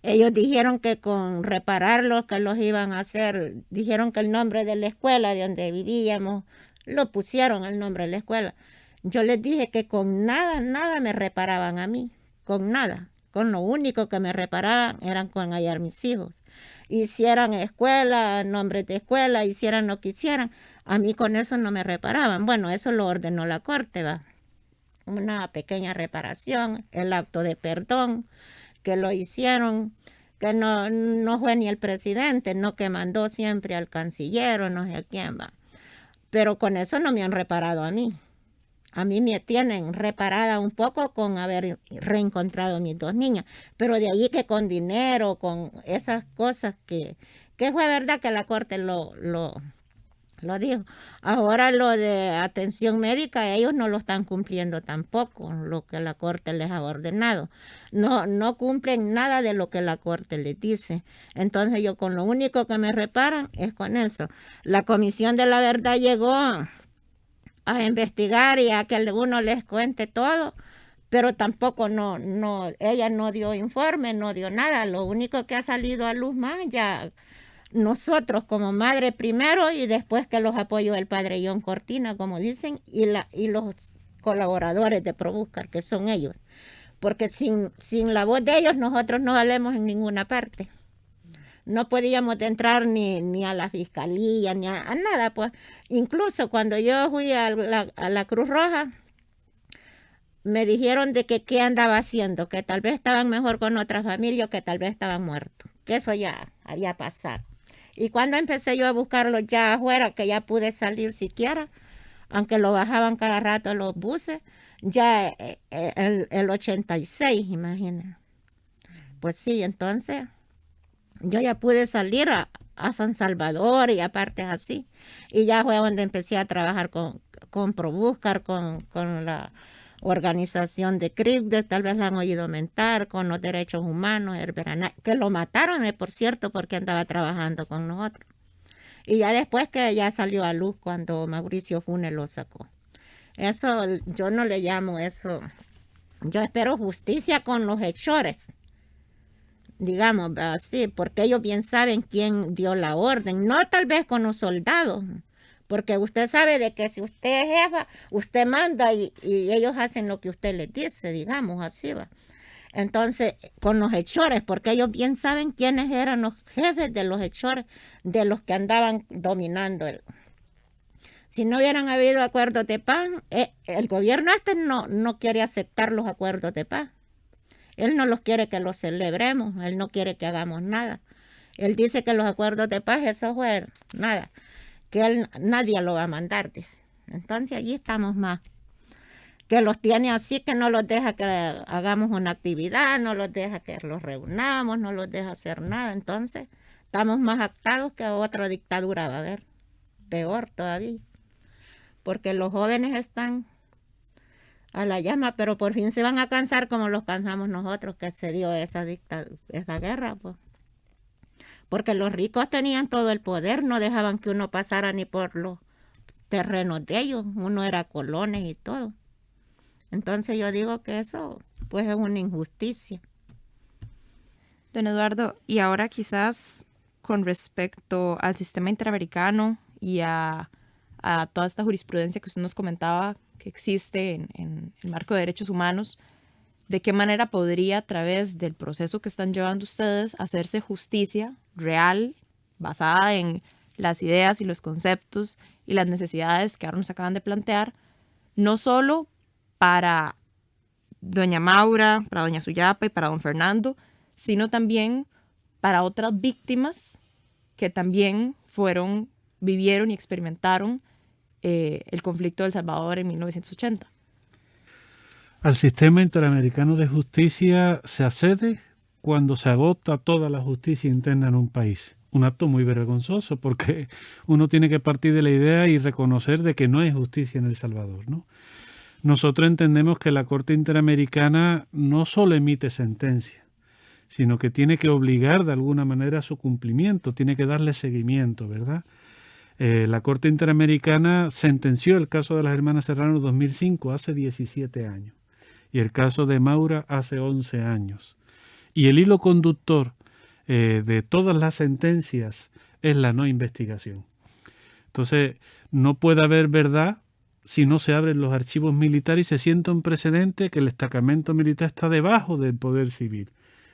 ellos dijeron que con repararlos que los iban a hacer, dijeron que el nombre de la escuela de donde vivíamos, lo pusieron el nombre de la escuela. Yo les dije que con nada me reparaban a mí, con nada. Con lo único que me reparaban eran con hallar mis hijos. Hicieran escuela, nombres de escuela, hicieran lo que hicieran, a mí con eso no me reparaban. Bueno, eso lo ordenó la Corte, ¿va? Una pequeña reparación, el acto de perdón, que lo hicieron, que no fue ni el presidente, no, que mandó siempre al canciller o no sé a quién, va. Pero con eso no me han reparado a mí. A mí me tienen reparada un poco con haber reencontrado a mis 2 niñas, pero de allí que con dinero, con esas cosas que fue verdad que la Corte lo dijo. Ahora lo de atención médica, ellos no lo están cumpliendo tampoco, lo que la Corte les ha ordenado. No cumplen nada de lo que la Corte les dice. Entonces yo con lo único que me reparan es con eso. La Comisión de la Verdad llegó a investigar y a que uno les cuente todo, pero tampoco ella no dio informe, no dio nada. Lo único que ha salido a luz más ya nosotros como madre primero y después que los apoyó el padre John Cortina, como dicen, y los colaboradores de ProBúsqueda, que son ellos. Porque sin la voz de ellos nosotros no valemos en ninguna parte. No podíamos entrar ni a la fiscalía, ni a nada, pues. Incluso cuando yo fui a la Cruz Roja, me dijeron de que qué andaba haciendo, que tal vez estaban mejor con otra familia o que tal vez estaban muertos, que eso ya había pasado. Y cuando empecé yo a buscarlos ya afuera, que ya pude salir siquiera, aunque lo bajaban cada rato los buses, ya el 86, imagínense. Pues sí, entonces yo ya pude salir a San Salvador y a partes así. Y ya fue donde empecé a trabajar con ProBúsqueda, con la organización de CRIPDE, tal vez la han oído mentar, con los derechos humanos, que lo mataron, por cierto, porque andaba trabajando con nosotros. Y ya después que ya salió a luz cuando Mauricio Funes lo sacó. Eso, yo no le llamo eso. Yo espero justicia con los hechores, digamos así, porque ellos bien saben quién dio la orden, no tal vez con los soldados, porque usted sabe de que si usted es jefa, usted manda y ellos hacen lo que usted les dice, digamos así, va. Entonces, con los hechores, porque ellos bien saben quiénes eran los jefes de los hechores, de los que andaban dominando. Si no hubieran habido acuerdos de paz, el gobierno no quiere aceptar los acuerdos de paz. Él no los quiere que los celebremos, él no quiere que hagamos nada. Él dice que los acuerdos de paz, eso fue nada, que nadie lo va a mandar. Dice. Entonces allí estamos más. Que los tiene así, que no los deja que hagamos una actividad, no los deja que los reunamos, no los deja hacer nada. Entonces estamos más actados que otra dictadura va a haber. Peor todavía. Porque los jóvenes están a la llama, pero por fin se van a cansar como los cansamos nosotros, que se dio esa guerra, pues. Porque los ricos tenían todo el poder, no dejaban que uno pasara ni por los terrenos de ellos, uno era colones y todo. Entonces yo digo que eso pues es una injusticia. Don Eduardo, y ahora quizás con respecto al sistema interamericano y a toda esta jurisprudencia que usted nos comentaba que existe en el marco de derechos humanos, ¿de qué manera podría a través del proceso que están llevando ustedes hacerse justicia real, basada en las ideas y los conceptos y las necesidades que ahora nos acaban de plantear, no solo para doña Maura, para doña Suyapa y para don Fernando, sino también para otras víctimas que también vivieron y experimentaron el conflicto de El Salvador en 1980? Al sistema interamericano de justicia se accede cuando se agota toda la justicia interna en un país. Un acto muy vergonzoso porque uno tiene que partir de la idea y reconocer de que no hay justicia en El Salvador, ¿no? Nosotros entendemos que la Corte Interamericana no solo emite sentencia, sino que tiene que obligar de alguna manera a su cumplimiento, tiene que darle seguimiento, ¿verdad? La Corte Interamericana sentenció el caso de las hermanas Serrano en 2005, hace 17 años, y el caso de Maura hace 11 años. Y el hilo conductor de todas las sentencias es la no investigación. Entonces, no puede haber verdad si no se abren los archivos militares y se sienta un precedente que el destacamento militar está debajo del poder civil.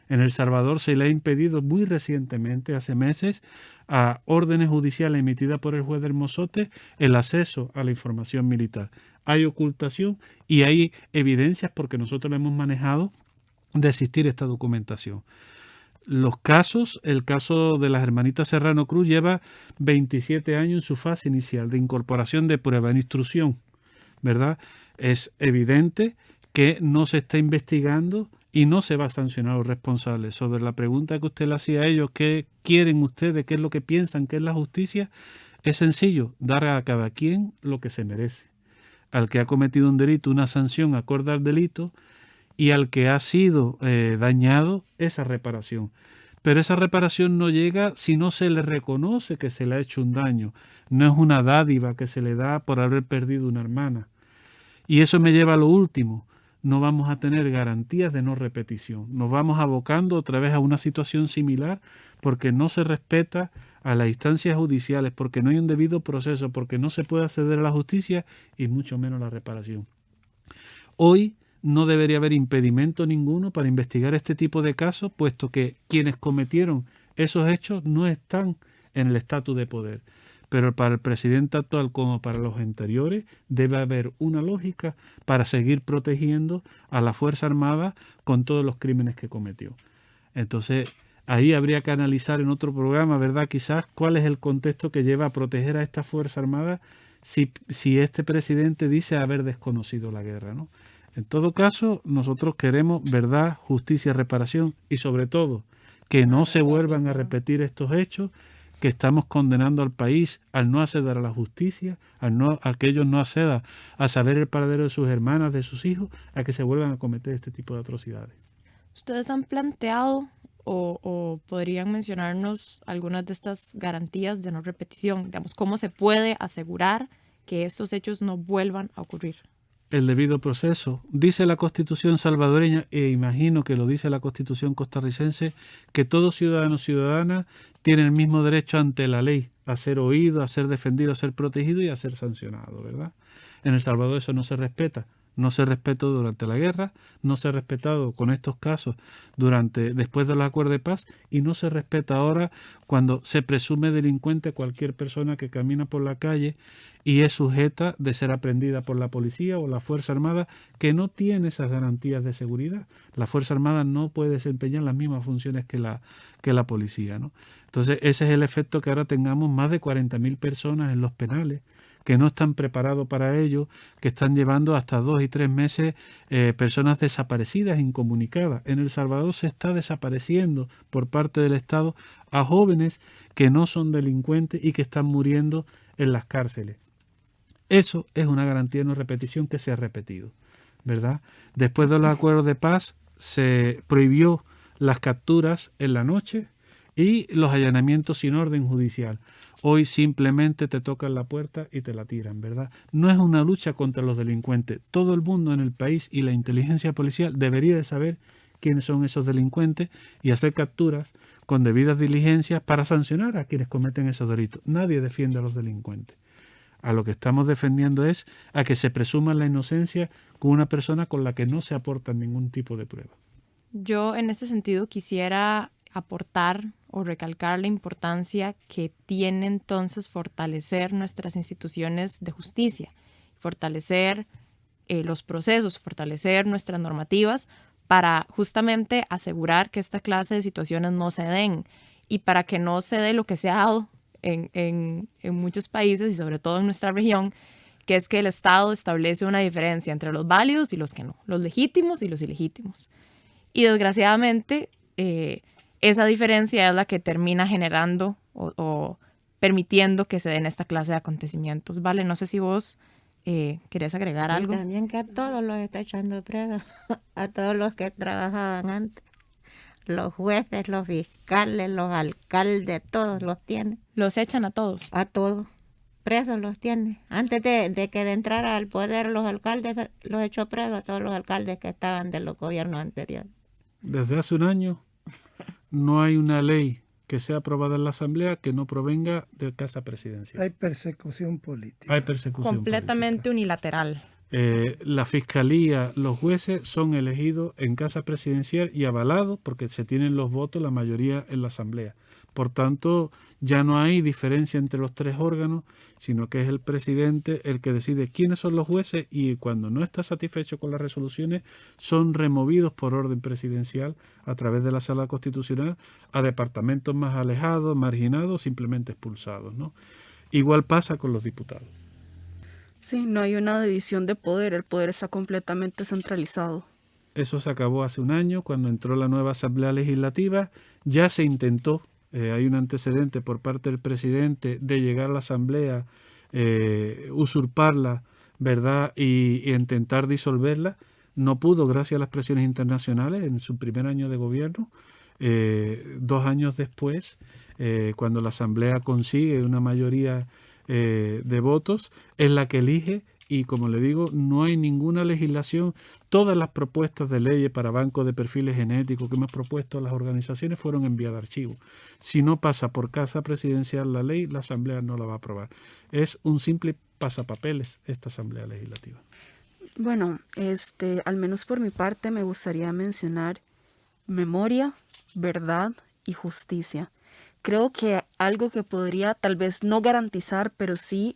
En El Salvador se le ha impedido muy recientemente, hace meses, a órdenes judiciales emitidas por el juez del Mozote, el acceso a la información militar. Hay ocultación y hay evidencias, porque nosotros lo hemos manejado, de existir esta documentación. Los casos, el caso de las hermanitas Serrano Cruz lleva 27 años en su fase inicial de incorporación de prueba en instrucción, ¿verdad? Es evidente que no se está investigando y no se va a sancionar a los responsables. Sobre la pregunta que usted le hacía a ellos, ¿qué quieren ustedes? ¿Qué es lo que piensan que es la justicia? Es sencillo, dar a cada quien lo que se merece. Al que ha cometido un delito, una sanción acorde al delito, y al que ha sido dañado, esa reparación. Pero esa reparación no llega si no se le reconoce que se le ha hecho un daño. No es una dádiva que se le da por haber perdido una hermana. Y eso me lleva a lo último. No vamos a tener garantías de no repetición. Nos vamos abocando otra vez a una situación similar porque no se respeta a las instancias judiciales, porque no hay un debido proceso, porque no se puede acceder a la justicia y mucho menos la reparación. Hoy no debería haber impedimento ninguno para investigar este tipo de casos, puesto que quienes cometieron esos hechos no están en el estatus de poder. Pero para el presidente actual como para los anteriores debe haber una lógica para seguir protegiendo a la Fuerza Armada con todos los crímenes que cometió. Entonces, ahí habría que analizar en otro programa, ¿verdad? Quizás cuál es el contexto que lleva a proteger a esta Fuerza Armada si este presidente dice haber desconocido la guerra, ¿no? En todo caso, nosotros queremos verdad, justicia, reparación y sobre todo que no se vuelvan a repetir estos hechos, que estamos condenando al país al no acceder a la justicia, a que ellos no accedan a saber el paradero de sus hermanas, de sus hijos, a que se vuelvan a cometer este tipo de atrocidades. ¿Ustedes han planteado o podrían mencionarnos algunas de estas garantías de no repetición? Digamos, ¿cómo se puede asegurar que estos hechos no vuelvan a ocurrir? El debido proceso. Dice la Constitución salvadoreña, e imagino que lo dice la Constitución costarricense, que todo ciudadano o ciudadana tiene el mismo derecho ante la ley, a ser oído, a ser defendido, a ser protegido y a ser sancionado, ¿verdad? En El Salvador eso no se respeta. No se respetó durante la guerra, no se ha respetado con estos casos después de los acuerdos de paz y no se respeta ahora cuando se presume delincuente cualquier persona que camina por la calle y es sujeta de ser aprendida por la policía o la Fuerza Armada que no tiene esas garantías de seguridad. La Fuerza Armada no puede desempeñar las mismas funciones que la policía, ¿no? Entonces ese es el efecto que ahora tengamos más de 40.000 personas en los penales que no están preparados para ello, que están llevando hasta 2 y 3 meses personas desaparecidas, incomunicadas. En El Salvador se está desapareciendo por parte del Estado a jóvenes que no son delincuentes y que están muriendo en las cárceles. Eso es una garantía de no repetición que se ha repetido. ¿verdad? Después de los acuerdos de paz se prohibió las capturas en la noche y los allanamientos sin orden judicial. Hoy simplemente te tocan la puerta y te la tiran, ¿verdad? No es una lucha contra los delincuentes. Todo el mundo en el país y la inteligencia policial debería de saber quiénes son esos delincuentes y hacer capturas con debidas diligencias para sancionar a quienes cometen esos delitos. Nadie defiende a los delincuentes. A lo que estamos defendiendo es a que se presuma la inocencia con una persona con la que no se aporta ningún tipo de prueba. Yo en este sentido quisiera aportar o recalcar la importancia que tiene entonces fortalecer nuestras instituciones de justicia, fortalecer los procesos, fortalecer nuestras normativas para justamente asegurar que esta clase de situaciones no se den y para que no se dé lo que se ha dado en muchos países y sobre todo en nuestra región, que es que el Estado establece una diferencia entre los válidos y los que no, los legítimos y los ilegítimos. Y desgraciadamente esa diferencia es la que termina generando o permitiendo que se den esta clase de acontecimientos. Vale, no sé si vos querés agregar algo. Y también que a todos los está echando preso, a todos los que trabajaban antes. Los jueces, los fiscales, los alcaldes, todos los tienen. ¿Los echan a todos? A todos. Presos los tiene. Antes de que entrara al poder los alcaldes, los echó presos a todos los alcaldes que estaban de los gobiernos anteriores. Desde hace un año no hay una ley que sea aprobada en la Asamblea que no provenga de Casa Presidencial. Hay persecución política. Hay persecución completamente política. Unilateral. La Fiscalía, los jueces son elegidos en Casa Presidencial y avalados porque se tienen los votos, la mayoría en la Asamblea. Por tanto, ya no hay diferencia entre los tres órganos, sino que es el presidente el que decide quiénes son los jueces y cuando no está satisfecho con las resoluciones son removidos por orden presidencial a través de la Sala Constitucional a departamentos más alejados, marginados, simplemente expulsados, ¿no? Igual pasa con los diputados. Sí, no hay una división de poder, el poder está completamente centralizado. Eso se acabó hace un año, cuando entró la nueva Asamblea Legislativa, ya se intentó, hay un antecedente por parte del presidente de llegar a la Asamblea, usurparla, ¿verdad? Y intentar disolverla. No pudo, gracias a las presiones internacionales, en su primer año de gobierno. 2 años después, cuando la Asamblea consigue una mayoría de votos, es la que elige y, como le digo, no hay ninguna legislación. Todas las propuestas de leyes para bancos de perfiles genéticos que hemos propuesto a las organizaciones fueron enviadas a archivo. Si no pasa por Casa Presidencial la ley, la Asamblea no la va a aprobar. Es un simple pasapapeles esta Asamblea Legislativa. Bueno, al menos por mi parte me gustaría mencionar memoria, verdad y justicia. Creo que algo que podría tal vez no garantizar, pero sí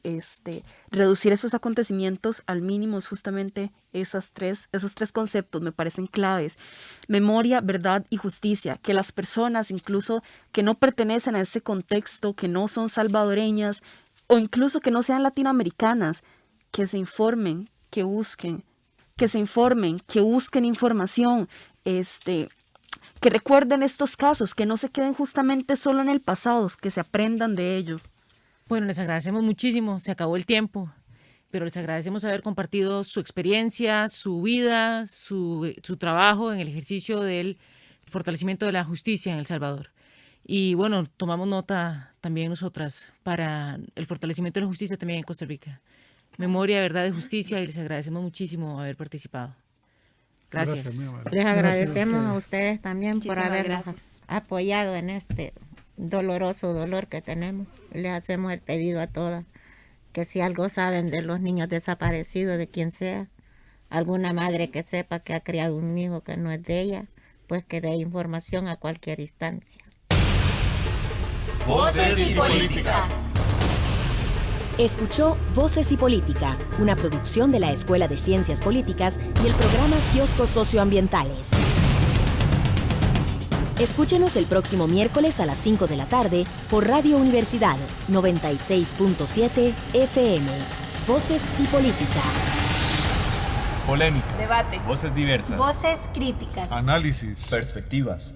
reducir esos acontecimientos al mínimo es justamente esos tres conceptos, me parecen claves. Memoria, verdad y justicia. Que las personas incluso que no pertenecen a ese contexto, que no son salvadoreñas o incluso que no sean latinoamericanas, que se informen, que busquen información, que recuerden estos casos, que no se queden justamente solo en el pasado, que se aprendan de ello. Bueno, les agradecemos muchísimo, se acabó el tiempo, pero les agradecemos haber compartido su experiencia, su vida, su trabajo en el ejercicio del fortalecimiento de la justicia en El Salvador. Y bueno, tomamos nota también nosotras para el fortalecimiento de la justicia también en Costa Rica. Memoria, verdad y justicia, y les agradecemos muchísimo haber participado. Gracias. Les agradecemos a ustedes también Muchísimas por habernos gracias. apoyado en este doloroso dolor que tenemos. Les hacemos el pedido a todas que si algo saben de los niños desaparecidos, de quien sea, alguna madre que sepa que ha criado un hijo que no es de ella, pues que dé información a cualquier instancia. Voces y Política. Escuchó Voces y Política, una producción de la Escuela de Ciencias Políticas y el programa Kioscos Socioambientales. Escúchenos el próximo miércoles a las 5 de la tarde por Radio Universidad 96.7 FM. Voces y Política. Polémica. Debate. Voces diversas. Voces críticas. Análisis. Perspectivas.